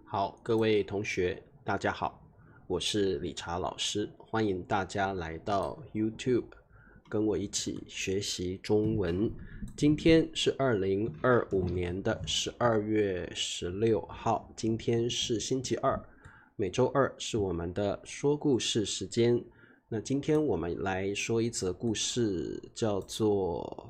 好，各位同学，大家好，我是理查老师，欢迎大家来到 YouTube，跟我一起学习中文。今天是2025年的12月16号，今天是星期二，每周二是我们的说故事时间。那今天我们来说一则故事，叫做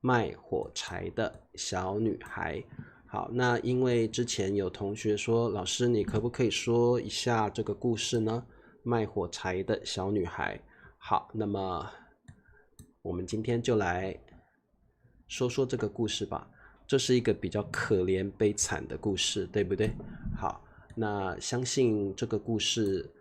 卖火柴的小女孩。好，那因为之前有同学说，老师你可不可以说一下这个故事呢？卖火柴的小女孩。好，那么我们今天就来说说这个故事吧。这是一个比较可怜悲惨的故事，对不对？好，那相信这个故事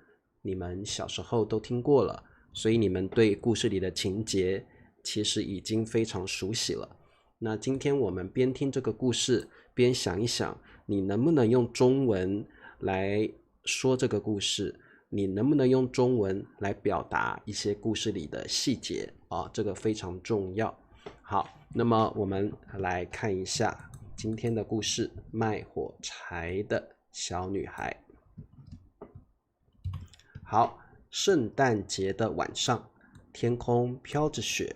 你们小时候都听过了，所以你们对故事里的情节其实已经非常熟悉了。那今天我们边听这个故事，边想一想，你能不能用中文来说这个故事？你能不能用中文来表达一些故事里的细节啊？这个非常重要。好，那么我们来看一下今天的故事：卖火柴的小女孩。好，圣诞节的晚上，天空飘着雪，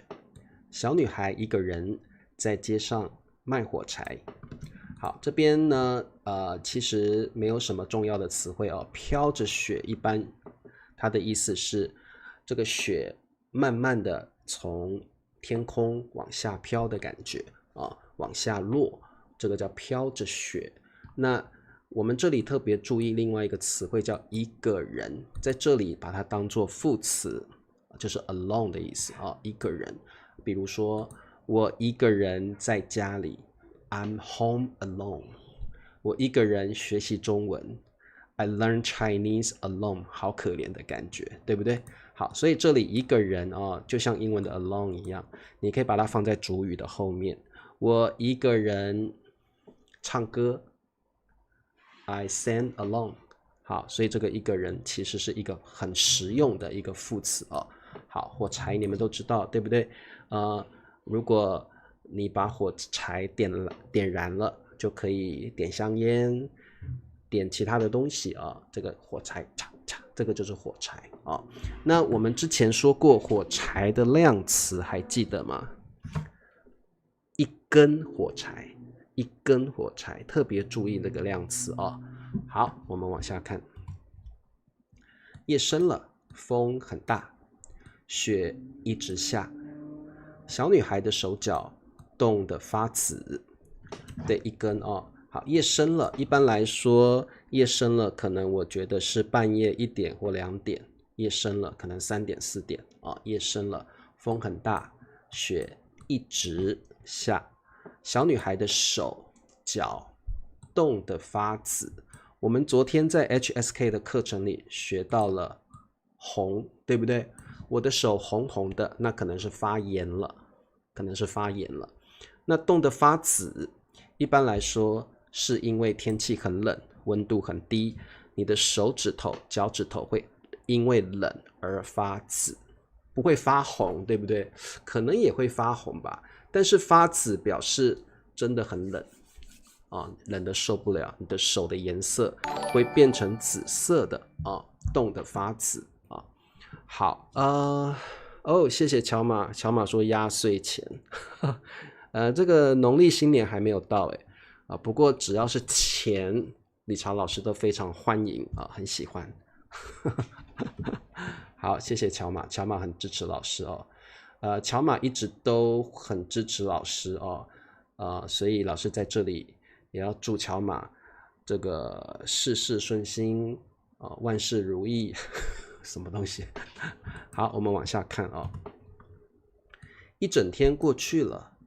小女孩一个人在街上卖火柴。好，这边呢，其实没有什么重要的词汇哦。飘着雪，一般它的意思是这个雪慢慢的从天空往下飘的感觉啊，往下落，这个叫飘着雪。那我们这里特别注意另外一个词汇叫一个人，在这里把它当作副词，就是 alone 的意思啊，一个人。比如说，我一个人在家里 ，I'm home alone。我一个人学习中文 ，I learn Chinese alone。好可怜的感觉，对不对？好，所以这里一个人啊，就像英文的 alone 一样，你可以把它放在主语的后面。我一个人唱歌 ，I sing alone。好，所以这个一个人其实是一个很实用的一个副词哦。好，火柴你们都知道，对不对？如果你把火柴点燃了，就可以点香烟，点其他的东西啊。这个火柴，这个就是火柴啊。那我们之前说过火柴的量词，还记得吗？一根火柴，一根火柴，特别注意那个量词啊。好，我们往下看。夜深了，风很大，雪一直下，小女孩的手脚冻得发紫。对，一根哦。好，夜深了，一般来说，夜深了，可能我觉得是半夜1点或2点。夜深了，可能3点4点啊。夜深了，风很大，雪一直下，小女孩的手脚冻得发紫。我们昨天在 HSK 的课程里学到了红，对不对？我的手红红的，那可能是发炎了，可能是发炎了。那冻得发紫，一般来说是因为天气很冷，温度很低，你的手指头、脚趾头会因为冷而发紫，不会发红，对不对？可能也会发红吧，但是发紫表示真的很冷啊，冷得受不了，你的手的颜色会变成紫色的啊，冻得发紫啊。好，谢谢乔马，乔马说压岁钱，这个农历新年还没有到哎，不过只要是钱，理查老师都非常欢迎啊，很喜欢。好，谢谢乔马，乔马很支持老师哦，乔马一直都很支持老师哦，所以老师在这里也要祝乔马这个事事顺心啊，万事如意，什么东西？好，我们往下看哦。一整天过去了，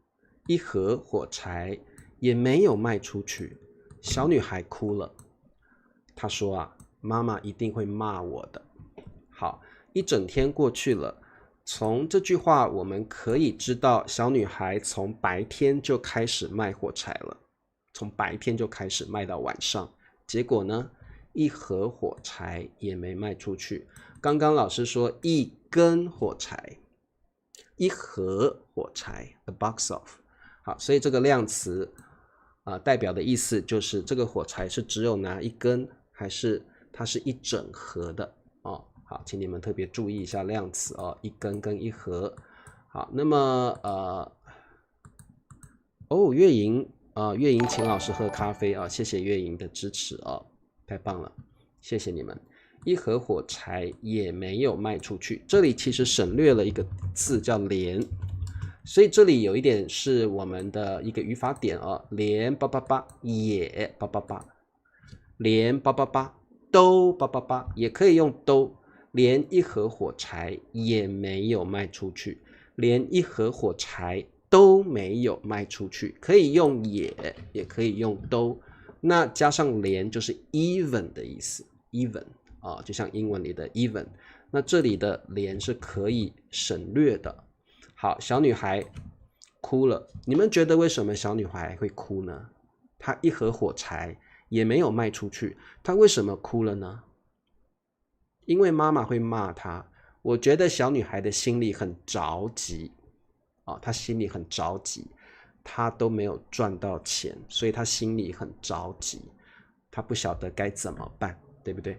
一盒火柴也没有卖出去，小女孩哭了。她说啊，妈妈一定会骂我的。好，一整天过去了，从这句话我们可以知道，小女孩从白天就开始卖火柴了，从白天就开始卖到晚上，结果呢，一盒火柴也没卖出去。刚刚老师说一根火柴，一盒火柴 ，a box of。好，所以这个量词代表的意思就是这个火柴是只有拿一根，还是它是一整盒的哦。好，请你们特别注意一下量词哦，一根跟一盒。好，那么月莹月莹请老师喝咖啡啊，谢谢月莹的支持哦，太棒了，谢谢你们。一盒火柴也没有卖出去，这里其实省略了一个字叫连，所以这里有一点是我们的一个语法点哦，连888也888，连888都888，也可以用都，连一盒火柴也没有卖出去，连一盒火柴都没有卖出去，可以用也可以用都，那加上连就是 even 的意思 even 就像英文里的 even， 那这里的连是可以省略的。好，小女孩哭了，你们觉得为什么小女孩会哭呢？她一盒火柴也没有卖出去，她为什么哭了呢？因为妈妈会骂她。我觉得小女孩的心里很着急她心里很着急，她都没有赚到钱，所以她心里很着急，她不晓得该怎么办，对不对？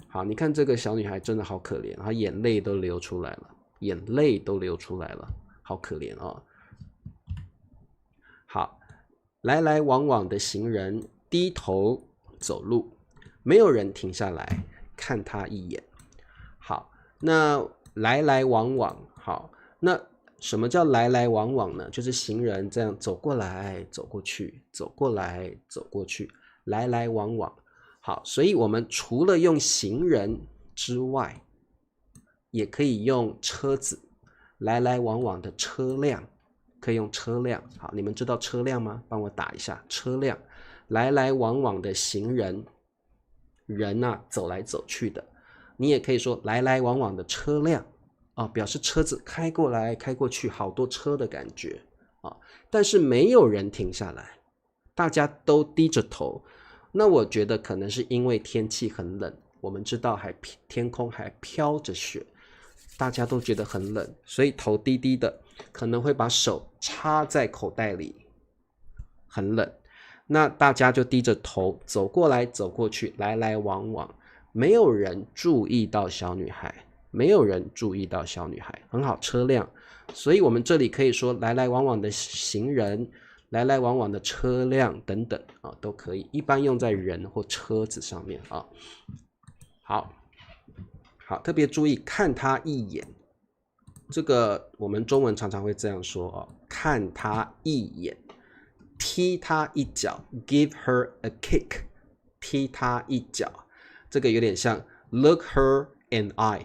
好，你看这个小女孩真的好可怜，她眼泪都流出来了，眼泪都流出来了，好可怜哦。好，来来往往的行人低头走路，没有人停下来看他一眼。好，那来来往往，好，那什么叫来来往往呢？就是行人这样走过来走过去，走过来走过去，来来往往。好，所以我们除了用行人之外，也可以用车子，来来往往的车辆，可以用车辆。好，你们知道车辆吗？帮我打一下车辆。来来往往的行人，人走来走去的，你也可以说来来往往的车辆表示车子开过来开过去，好多车的感觉但是没有人停下来，大家都低着头。那我觉得可能是因为天气很冷，我们知道天空还飘着雪，大家都觉得很冷，所以头低低的，可能会把手插在口袋里，很冷。那大家就低着头走过来走过去，来来往往，没有人注意到小女孩，没有人注意到小女孩。很好，车辆，所以我们这里可以说来来往往的行人，来来往往的车辆等等都可以，一般用在人或车子上面好，特别注意看他一眼，这个我们中文常常会这样说看他一眼，踢他一脚 give her a kick， 踢他一脚，这个有点像 look her an eye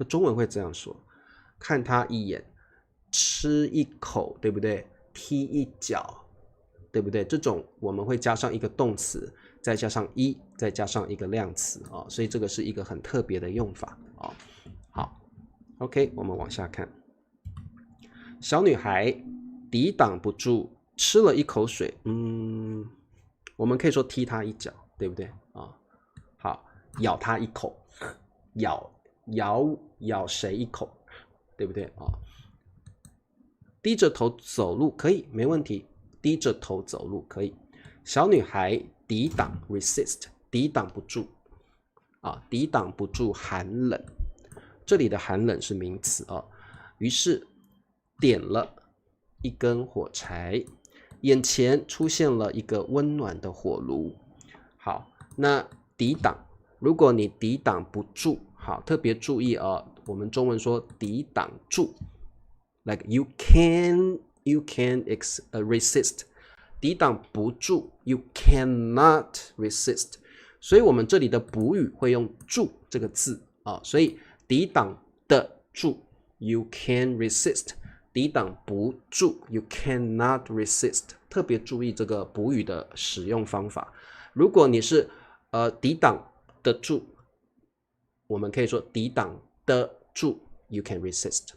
中文会这样说，看他一眼，吃一口，对不对？踢一脚，对不对？这种我们会加上一个动词，再加上一，再加上一个量词所以这个是一个很特别的用法好 OK， 我们往下看。小女孩抵挡不住吃了一口水，我们可以说踢她一脚，对不对好，咬她一口，咬谁一口，对不对低着头走路可以，没问题，低着头走路可以。小女孩抵挡 resist， 抵挡不住抵挡不住寒冷，这里的寒冷是名词于是点了一根火柴，眼前出现了一个温暖的火炉。好，那抵挡，如果你抵挡不住，好，特别注意我们中文说抵挡住 like you can resist， 抵挡不住 you cannot resist， 所以我们这里的补语会用住这个字所以抵挡得住 you can resist， 抵挡不住 you cannot resist， 特别注意这个补语的使用方法。如果你是抵挡得住，我们可以说抵挡得住 you can resist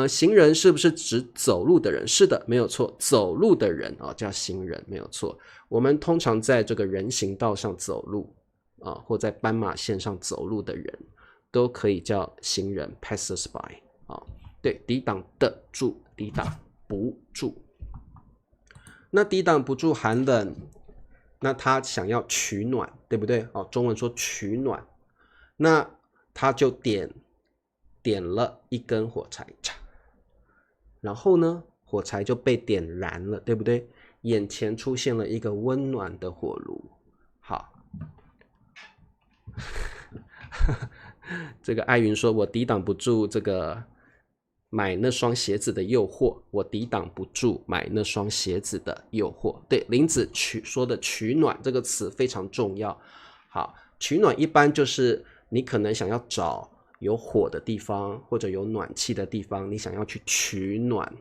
行人是不是指走路的人？是的，没有错，走路的人叫行人，没有错。我们通常在这个人行道上走路或在斑马线上走路的人都可以叫行人 passersby对，抵挡得住，抵挡不住。那抵挡不住寒冷，那他想要取暖，对不对？中文说取暖，那他就点了一根火柴，然后呢，火柴就被点燃了，对不对？眼前出现了一个温暖的火炉。好，这个艾云说：“我抵挡不住这个买那双鞋子的诱惑，我抵挡不住买那双鞋子的诱惑。”对，林子说的取暖这个词非常重要。好，取暖一般就是你可能想要找有火的地方或者有暖气的地方，你想要去取暖，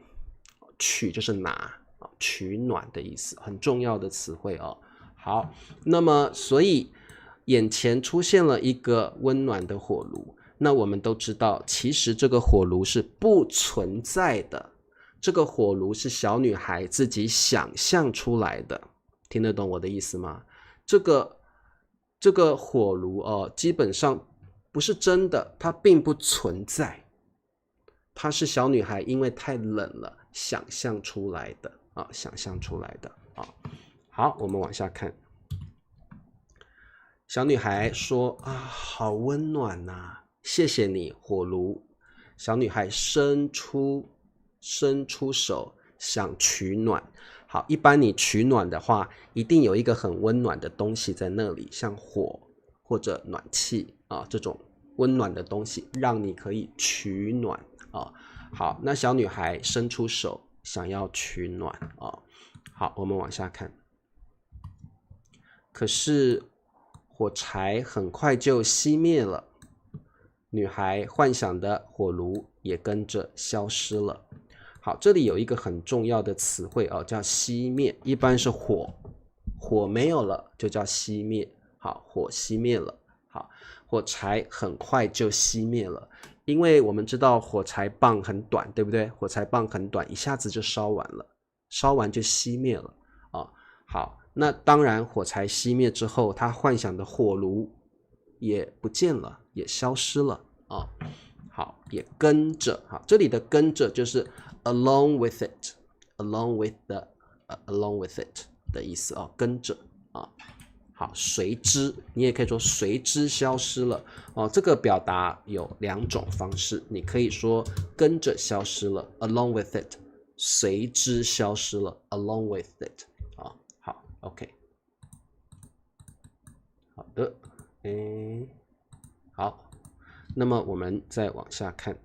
取就是拿，取暖的意思，很重要的词汇哦。好，那么所以眼前出现了一个温暖的火炉，那我们都知道，其实这个火炉是不存在的，这个火炉是小女孩自己想象出来的，听得懂我的意思吗？这个火炉基本上不是真的，它并不存在，它是小女孩因为太冷了想象出来的啊，想象出来的啊。好，我们往下看。小女孩说：“啊，好温暖啊，谢谢你，火炉。”小女孩伸出手想取暖。好，一般你取暖的话，一定有一个很温暖的东西在那里，像火或者暖气啊，这种温暖的东西让你可以取暖啊。好，那小女孩伸出手想要取暖啊。好，我们往下看。可是火柴很快就熄灭了，女孩幻想的火炉也跟着消失了。好，这里有一个很重要的词汇叫熄灭，一般是火没有了就叫熄灭。好，火熄灭了。好，火柴很快就熄灭了，因为我们知道火柴棒很短，对不对？火柴棒很短，一下子就烧完了，烧完就熄灭了啊。好，那当然火柴熄灭之后，他幻想的火炉也不见了，也消失了啊。好，也跟着，好，这里的跟着就是 along with it， along with it 的意思啊，跟着啊。好，随之，你也可以说随之消失了哦。这个表达有两种方式，你可以说跟着消失了 ，along with it， 随之消失了 ，along with it。好 ，OK， 好的，好，那么我们再往下看。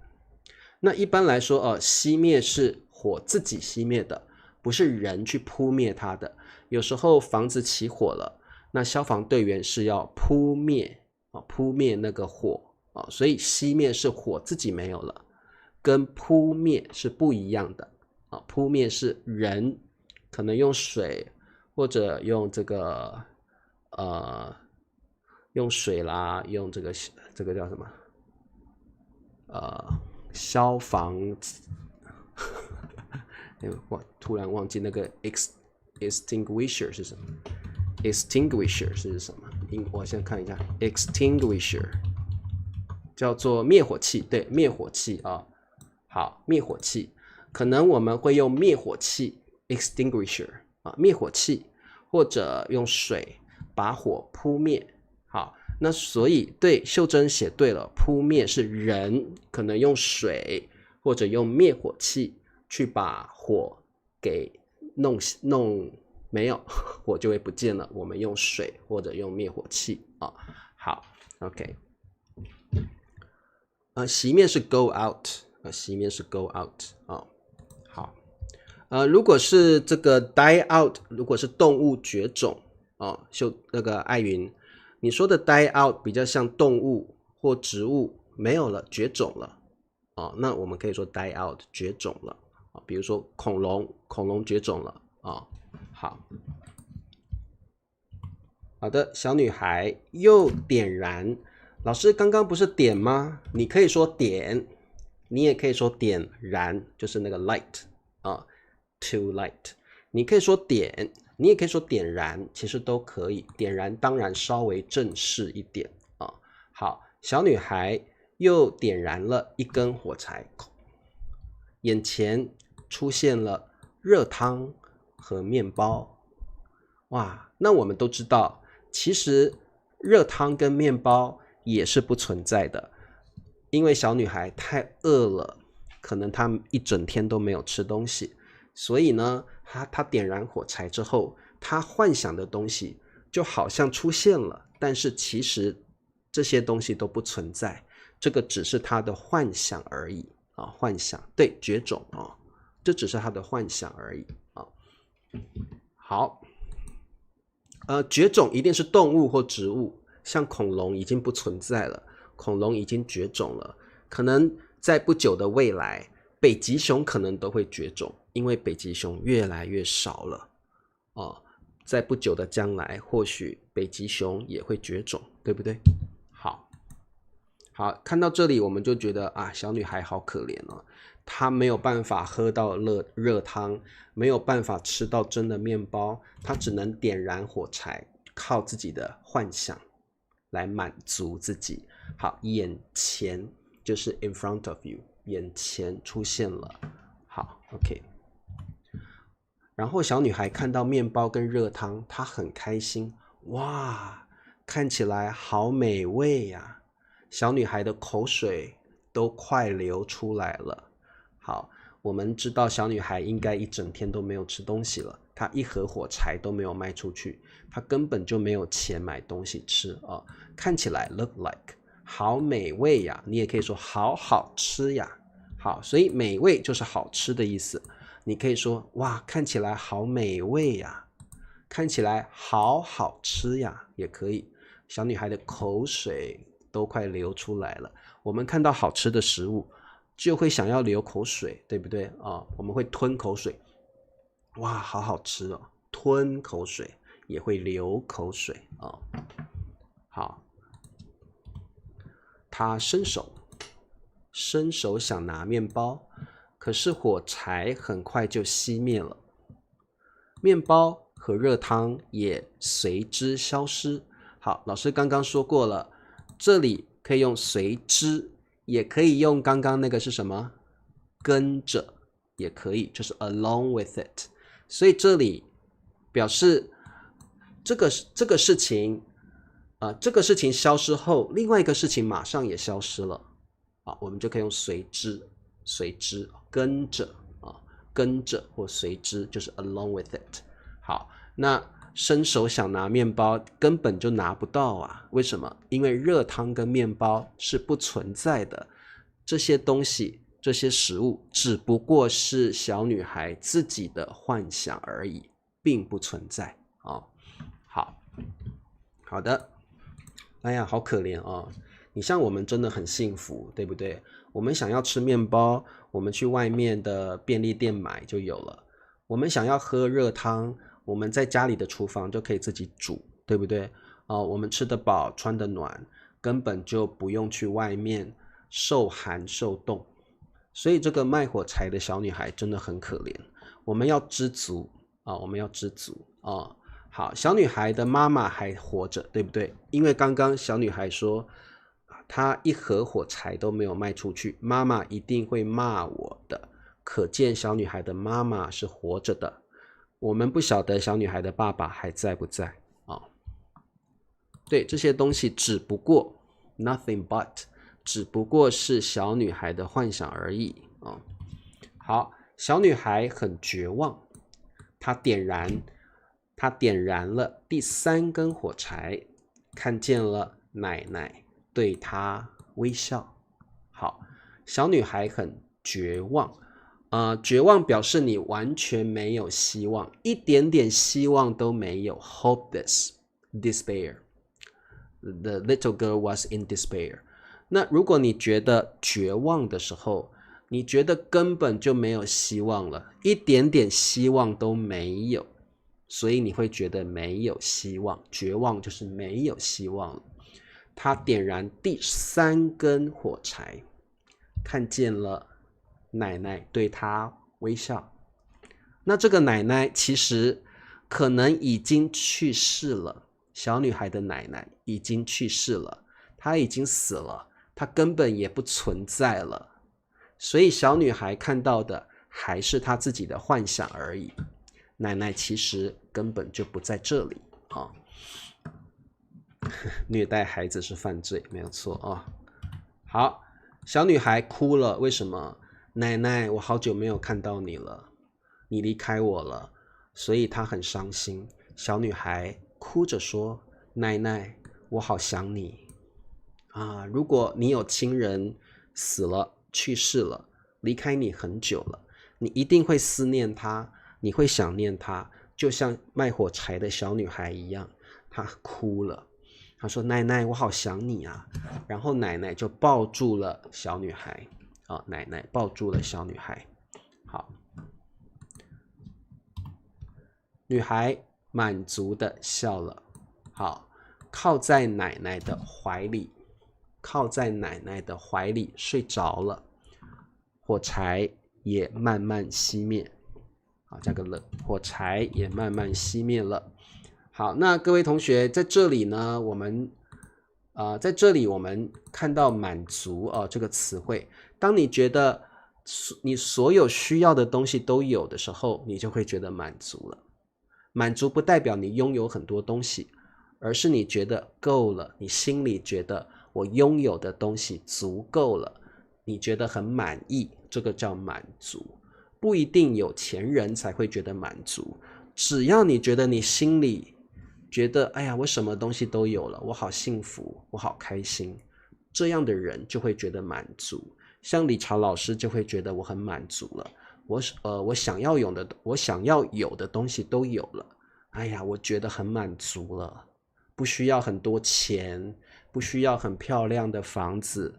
那一般来说熄灭是火自己熄灭的，不是人去扑灭它的。有时候房子起火了，那消防队员是要扑灭那个火所以熄灭是火自己没有了，跟扑灭是不一样的扑灭是人可能用水或者用这个用水啦，用这个叫什么消防我突然忘记那个 extinguisher 是什么。extinguisher 是什么？我先看一下 extinguisher 叫做灭火器，对，灭火器啊。好，灭火器可能我们会用灭火器 extinguisher 灭火器，或者用水把火扑灭。好，那所以对，秀珍写对了，扑灭是人可能用水或者用灭火器去把火给弄没有，火就会不见了。我们用水或者用灭火器好 ，OK。熄灭是 go out， 熄灭是 go out 好。如果是这个 die out， 如果是动物绝种那个艾云，你说的 die out 比较像动物或植物没有了，绝种了那我们可以说 die out 绝种了比如说恐龙绝种了好的，小女孩又点燃。老师刚刚不是点吗？你可以说点，你也可以说点燃，就是那个 light to light。你可以说点，你也可以说点燃，其实都可以。点燃当然稍微正式一点好，小女孩又点燃了一根火柴，眼前出现了热汤、和面包。哇，那我们都知道，其实热汤跟面包也是不存在的，因为小女孩太饿了，可能她一整天都没有吃东西，所以呢，她点燃火柴之后，她幻想的东西就好像出现了，但是其实这些东西都不存在，这个只是她的幻想而已啊，幻想，对，绝种啊，这只是她的幻想而已啊。好。绝种一定是动物或植物，像恐龙已经不存在了，恐龙已经绝种了，可能在不久的未来，北极熊可能都会绝种，因为北极熊越来越少了在不久的将来，或许北极熊也会绝种，对不对？好，看到这里我们就觉得啊，小女孩好可怜哦，她没有办法喝到热汤，没有办法吃到真的面包，她只能点燃火柴，靠自己的幻想来满足自己。好，眼前就是 in front of you， 眼前出现了。好 ，OK。然后小女孩看到面包跟热汤，她很开心，哇，看起来好美味呀！小女孩的口水都快流出来了。好，我们知道小女孩应该一整天都没有吃东西了，她一盒火柴都没有卖出去，她根本就没有钱买东西吃啊。看起来 look like 好美味呀，你也可以说好好吃呀。好，所以美味就是好吃的意思。你可以说哇，看起来好美味呀，看起来好好吃呀，也可以。小女孩的口水都快流出来了。我们看到好吃的食物，就会想要流口水，对不对啊？我们会吞口水，哇，好好吃哦！吞口水也会流口水啊。好，他伸手想拿面包，可是火柴很快就熄灭了，面包和热汤也随之消失。好，老师刚刚说过了，这里可以用随之，也可以用刚刚那个是什么？跟着也可以，就是 along with it。所以这里表示这个事情，这个事情消失后，另外一个事情马上也消失了。啊，我们就可以用随之，跟着跟着或随之，就是 along with it。好，那伸手想拿面包，根本就拿不到啊！为什么？因为热汤跟面包是不存在的，这些东西、这些食物只不过是小女孩自己的幻想而已，并不存在啊。好的，哎呀，好可怜哦！你像我们真的很幸福，对不对？我们想要吃面包，我们去外面的便利店买就有了。我们想要喝热汤，我们在家里的厨房就可以自己煮，对不对？我们吃得饱，穿得暖，根本就不用去外面受寒受冻。所以这个卖火柴的小女孩真的很可怜。我们要知足啊，我们要知足啊。好，小女孩的妈妈还活着，对不对？因为刚刚小女孩说，她一盒火柴都没有卖出去，妈妈一定会骂我的。可见小女孩的妈妈是活着的。我们不晓得小女孩的爸爸还在不在啊？对，这些东西只不过 nothing but， 只不过是小女孩的幻想而已啊。好，小女孩很绝望，她点燃了第3根火柴，看见了奶奶对她微笑。好，小女孩很绝望，绝望表示你完全没有希望，一点点希望都没有 ，hopeless, despair. The little girl was in despair. 那如果你觉得绝望的时候，你觉得根本就没有希望了，一点点希望都没有，所以你会觉得没有希望，绝望就是没有希望了。他点燃第3根火柴，看见了奶奶对他微笑。那这个奶奶其实可能已经去世了，小女孩的奶奶已经去世了，她已经死了，她根本也不存在了。所以小女孩看到的还是她自己的幻想而已。奶奶其实根本就不在这里啊。虐待孩子是犯罪，没有错啊。好，小女孩哭了，为什么？奶奶，我好久没有看到你了，你离开我了，所以她很伤心。小女孩哭着说：“奶奶，我好想你啊！如果你有亲人死了、去世了，离开你很久了，你一定会思念他，你会想念他，就像卖火柴的小女孩一样。”她哭了。他说：“奶奶，我好想你啊！”然后奶奶就抱住了小女孩啊，奶奶抱住了小女孩。好，女孩满足的笑了。好，靠在奶奶的怀里，靠在奶奶的怀里睡着了。火柴也慢慢熄灭。好，加个了，火柴也慢慢熄灭了。好，那各位同学，在这里呢，我们看到满足这个词汇。当你觉得你所有需要的东西都有的时候，你就会觉得满足了。满足不代表你拥有很多东西，而是你觉得够了，你心里觉得我拥有的东西足够了，你觉得很满意，这个叫满足。不一定有钱人才会觉得满足，只要你觉得你心里觉得哎呀，我什么东西都有了，我好幸福，我好开心，这样的人就会觉得满足。像理查老师就会觉得我很满足了，我想要有的东西都有了，哎呀，我觉得很满足了，不需要很多钱，不需要很漂亮的房子，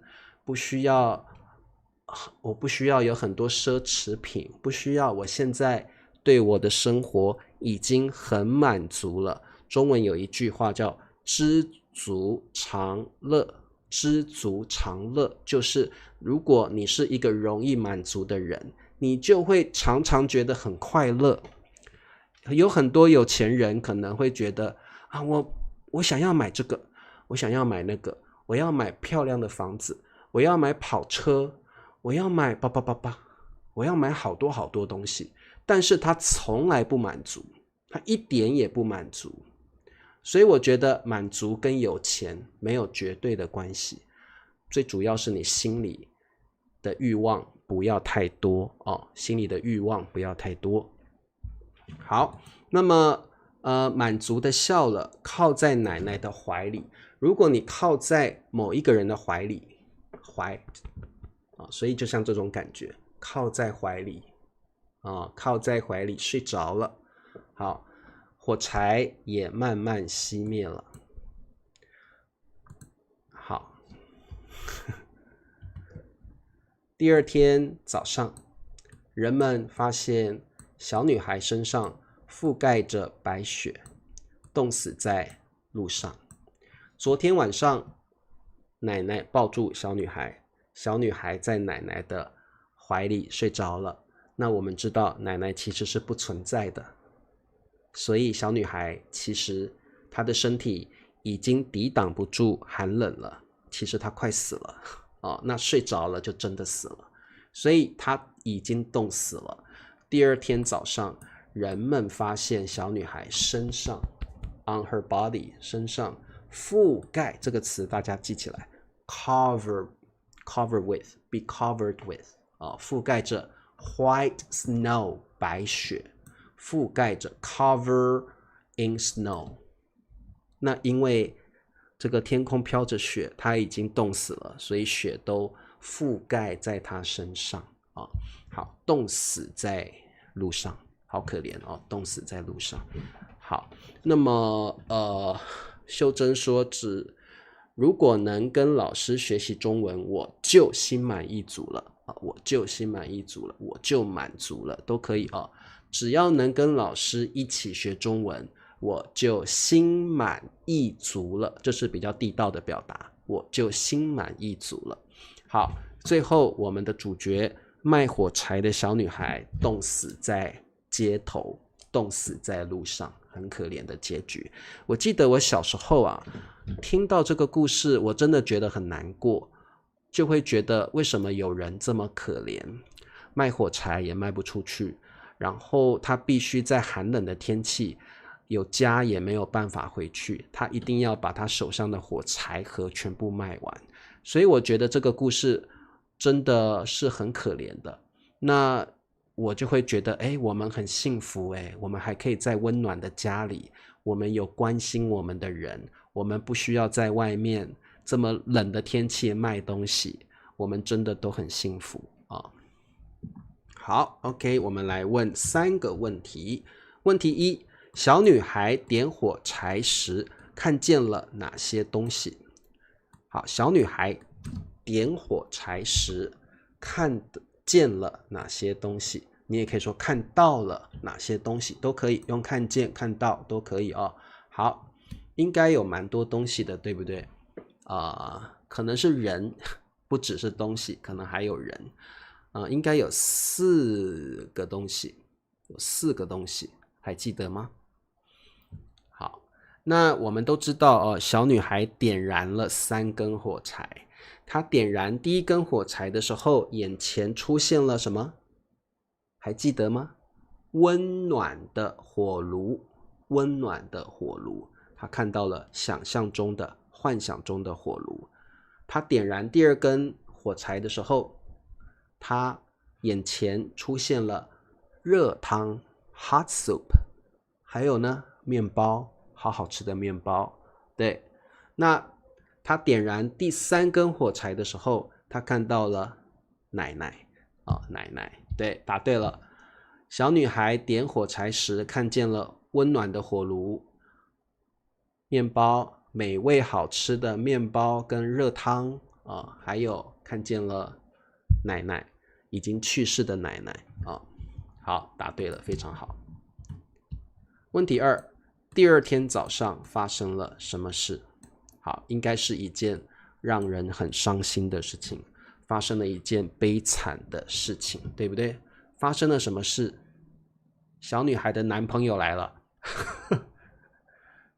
我不需要有很多奢侈品，不需要，我现在对我的生活已经很满足了。中文有一句话叫知足常乐，知足常乐，就是如果你是一个容易满足的人，你就会常常觉得很快乐。有很多有钱人可能会觉得啊，我想要买这个，我想要买那个，我要买漂亮的房子，我要买跑车，我要买我要买好多好多东西，但是他从来不满足，他一点也不满足。所以我觉得满足跟有钱没有绝对的关系，最主要是你心里的欲望不要太多心里的欲望不要太多。好，那么满足的笑了，靠在奶奶的怀里。如果你靠在某一个人的怀里，所以就像这种感觉，靠在怀里靠在怀里睡着了。好，火柴也慢慢熄灭了。好，第二天早上，人们发现小女孩身上覆盖着白雪，冻死在路上。昨天晚上，奶奶抱住小女孩，小女孩在奶奶的怀里睡着了。那我们知道，奶奶其实是不存在的。所以小女孩其实她的身体已经抵挡不住寒冷了，其实她快死了那睡着了就真的死了，所以她已经冻死了。第二天早上，人们发现小女孩身上 on her body 身上覆盖这个词大家记起来 cover with be covered with 覆盖着 white snow 白雪，覆盖着 cover in snow。 那因为这个天空飘着雪，他已经冻死了，所以雪都覆盖在他身上好，冻死在路上，好可怜冻死在路上。好，那么秀珍说如果能跟老师学习中文，我就心满意足了我就心满意足了，我就满足了，都可以只要能跟老师一起学中文，我就心满意足了，这是比较地道的表达，我就心满意足了。好，最后我们的主角卖火柴的小女孩冻死在街头，冻死在路上，很可怜的结局。我记得我小时候听到这个故事，我真的觉得很难过，就会觉得为什么有人这么可怜，卖火柴也卖不出去，然后他必须在寒冷的天气，有家也没有办法回去，他一定要把他手上的火柴盒全部卖完。所以我觉得这个故事真的是很可怜的。那我就会觉得，我们很幸福，我们还可以在温暖的家里，我们有关心我们的人，我们不需要在外面这么冷的天气卖东西，我们真的都很幸福啊。好 ，OK， 我们来问3个问题。问题1，小女孩点火柴时看见了哪些东西？好，小女孩点火柴时看见了哪些东西？你也可以说看到了哪些东西，都可以用看见、看到都可以哦。好，应该有蛮多东西的，对不对？可能是人，不只是东西，可能还有人。应该有4个东西，有4个东西，还记得吗？好，那我们都知道小女孩点燃了3根火柴。她点燃第1根火柴的时候，眼前出现了什么？还记得吗？温暖的火炉，温暖的火炉。她看到了想象中的、幻想中的火炉。她点燃第2根火柴的时候，她眼前出现了热汤 hot soup， 还有呢面包，好好吃的面包。对，那她点燃第3根火柴的时候，她看到了奶奶奶奶。对，答对了。小女孩点火柴时看见了温暖的火炉、面包，美味好吃的面包跟热汤还有看见了奶奶，已经去世的奶奶好，答对了，非常好。问题2，第2天早上发生了什么事？好，应该是一件让人很伤心的事情，发生了一件悲惨的事情，对不对？发生了什么事？小女孩的男朋友来了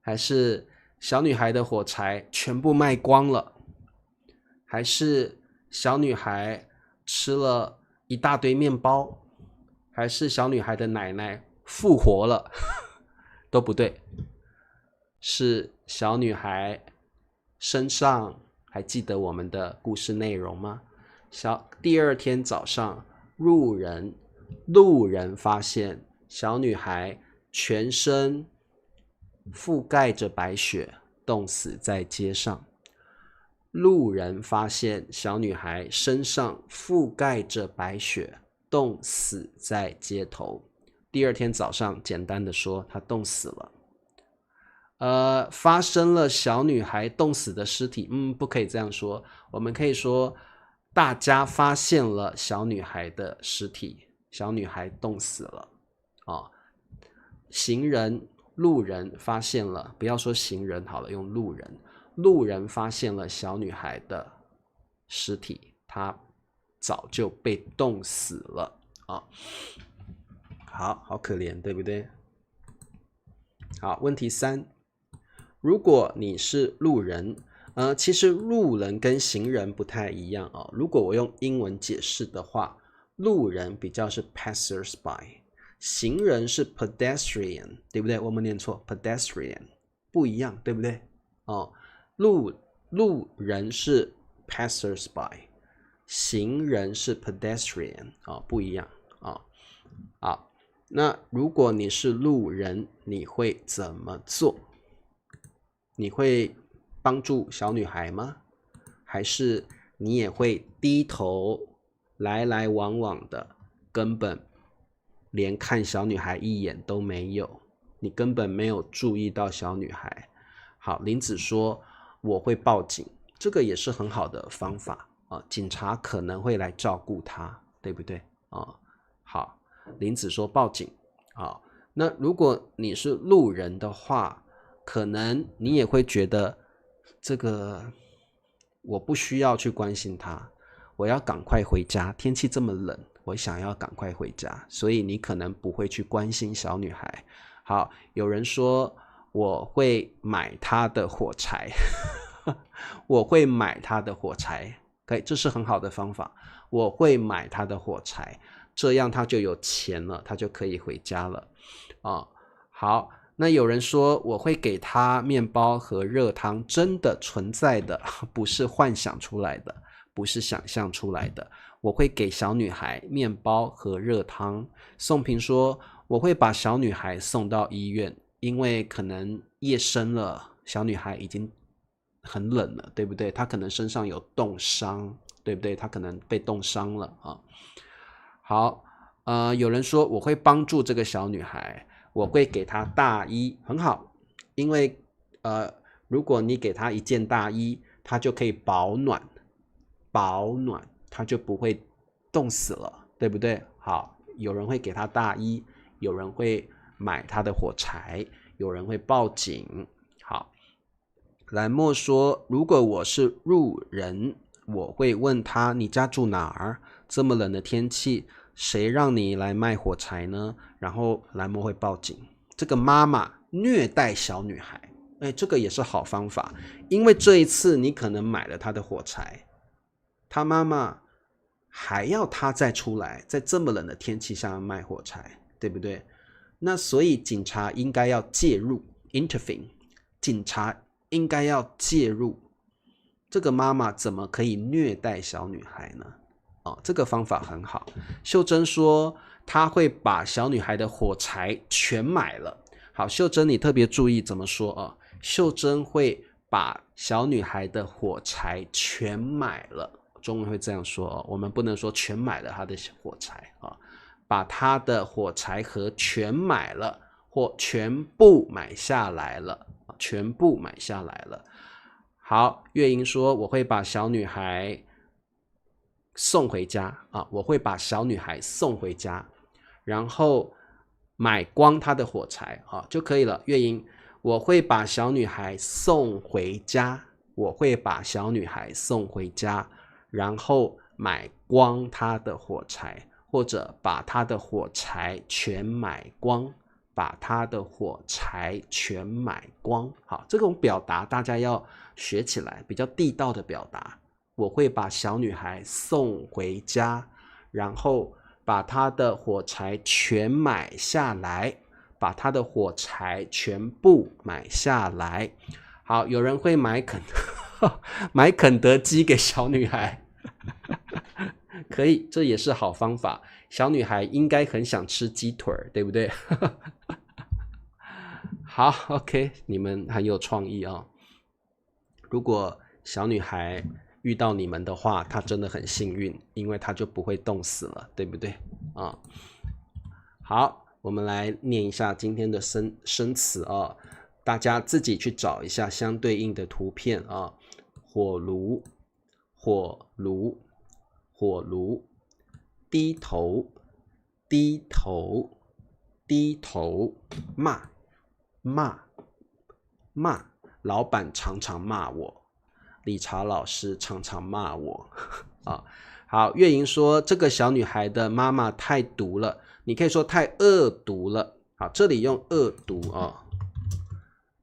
还是小女孩的火柴全部卖光了？还是小女孩吃了一大堆面包？还是小女孩的奶奶复活了？都不对，是小女孩身上，还记得我们的故事内容吗？第2天早上，路人发现小女孩全身覆盖着白雪，冻死在街上。路人发现小女孩身上覆盖着白雪，冻死在街头。第2天早上，简单的说，她冻死了。发生了小女孩冻死的尸体，不可以这样说，我们可以说大家发现了小女孩的尸体，小女孩冻死了行人、路人发现了，不要说行人好了，用路人。路人发现了小女孩的尸体，她早就被冻死了好可怜，对不对？好，问题3，如果你是路人，其实路人跟行人不太一样如果我用英文解释的话，路人比较是 passers-by， 行人是 pedestrian， 对不对？我们念错 pedestrian， 不一样，对不对？路人是 passers-by， 行人是 pedestrian， 不一样好，那如果你是路人，你会怎么做？你会帮助小女孩吗？还是你也会低头来来往往的，根本连看小女孩一眼都没有，你根本没有注意到小女孩。好，林子说我会报警，这个也是很好的方法警察可能会来照顾她，对不对好，林子说报警那如果你是路人的话，可能你也会觉得这个我不需要去关心他，我要赶快回家，天气这么冷，我想要赶快回家，所以你可能不会去关心小女孩。好，有人说我会买她的火柴我会买她的火柴，可以，这是很好的方法，我会买她的火柴。这样他就有钱了，他就可以回家了啊。好，那有人说我会给他面包和热汤，真的存在的，不是幻想出来的，不是想象出来的。我会给小女孩面包和热汤。宋平说我会把小女孩送到医院，因为可能夜深了，小女孩已经很冷了，对不对？她可能身上有冻伤，对不对？她可能被冻伤了啊。好，有人说我会帮助这个小女孩，我会给她大衣，很好，因为如果你给她一件大衣，她就可以保暖，她就不会冻死了，对不对？好，有人会给她大衣，有人会买她的火柴，有人会报警。好，蓝墨说，如果我是路人，我会问他你家住哪儿？这么冷的天气，谁让你来卖火柴呢？然后蓝墨会报警。这个妈妈虐待小女孩，这个也是好方法，因为这一次你可能买了她的火柴，她妈妈还要她再出来，在这么冷的天气下卖火柴，对不对？那所以警察应该要介入 intervene， 警察应该要介入，这个妈妈怎么可以虐待小女孩呢？这个方法很好。秀珍说她会把小女孩的火柴全买了。好，秀珍你特别注意怎么说啊？秀珍会把小女孩的火柴全买了，中文会这样说我们不能说全买了她的火柴把她的火柴盒全买了，或全部买下来了，全部买下来了。好，月英说我会把小女孩送回家我会把小女孩送回家，然后买光她的火柴就可以了。月英，我会把小女孩送回家，我会把小女孩送回家，然后买光她的火柴，或者把她的火柴全买光，把她的火柴全买光。好，这种表达大家要学起来，比较地道的表达。我会把小女孩送回家，然后把她的火柴全买下来，把她的火柴全部买下来。好，有人会买肯德基给小女孩可以，这也是好方法。小女孩应该很想吃鸡腿，对不对好 OK， 你们很有创意如果小女孩遇到你们的话，她真的很幸运，因为她就不会冻死了，对不对好，我们来念一下今天的生词大家自己去找一下相对应的图片火炉，火炉，火炉，低头，低头，低头，骂，骂，骂，老板常常骂我，理查老师常常骂我好，月莹说这个小女孩的妈妈太毒了，你可以说太恶毒了。好，这里用恶毒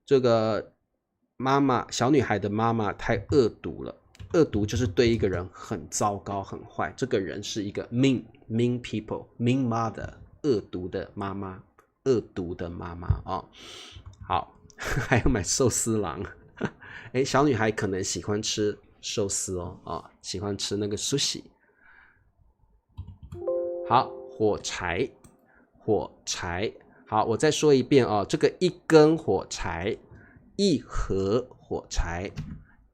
这个妈妈，小女孩的妈妈太恶毒了。恶毒就是对一个人很糟糕很坏，这个人是一个 mean people mean mother， 恶毒的妈妈，恶毒的妈妈好还有买寿司郎小女孩可能喜欢吃寿司喜欢吃那个 sushi。 好，火柴，火柴。好，我再说一遍这个一根火柴，一盒火柴，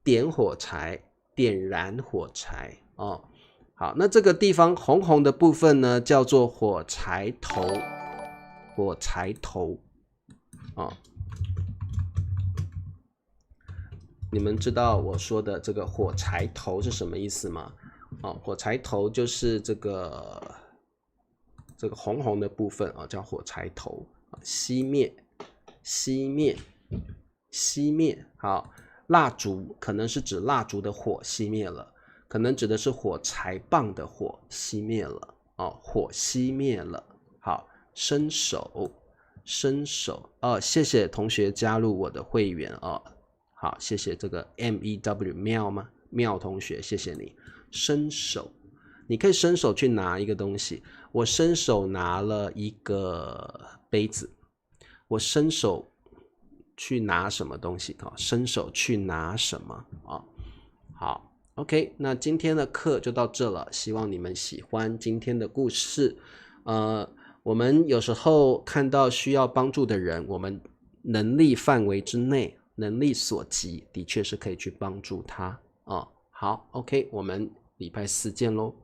点火柴，点燃火柴好，那这个地方红红的部分呢，叫做火柴头，火柴头你们知道我说的这个火柴头是什么意思吗？火柴头就是这个红红的部分叫火柴头熄灭，熄灭，熄灭。好，蜡烛可能是指蜡烛的火熄灭了，可能指的是火柴棒的火熄灭了火熄灭了。好，伸手，伸手谢谢同学加入我的会员好，谢谢这个 MEW 妙吗？妙同学，谢谢你。伸手，你可以伸手去拿一个东西，我伸手拿了一个杯子，我伸手去拿什么东西？伸手去拿什么啊？好 ，OK， 那今天的课就到这了，希望你们喜欢今天的故事。我们有时候看到需要帮助的人，我们能力范围之内，能力所及，的确是可以去帮助他啊。好 ，OK， 我们礼拜四见咯，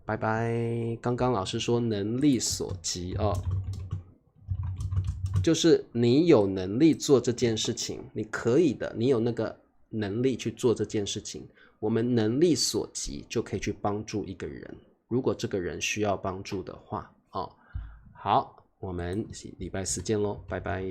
拜拜。刚刚老师说能力所及哦，就是你有能力做这件事情，你可以的，你有那个能力去做这件事情，我们能力所及就可以去帮助一个人，如果这个人需要帮助的话哦。好，我们礼拜四见咯，拜拜。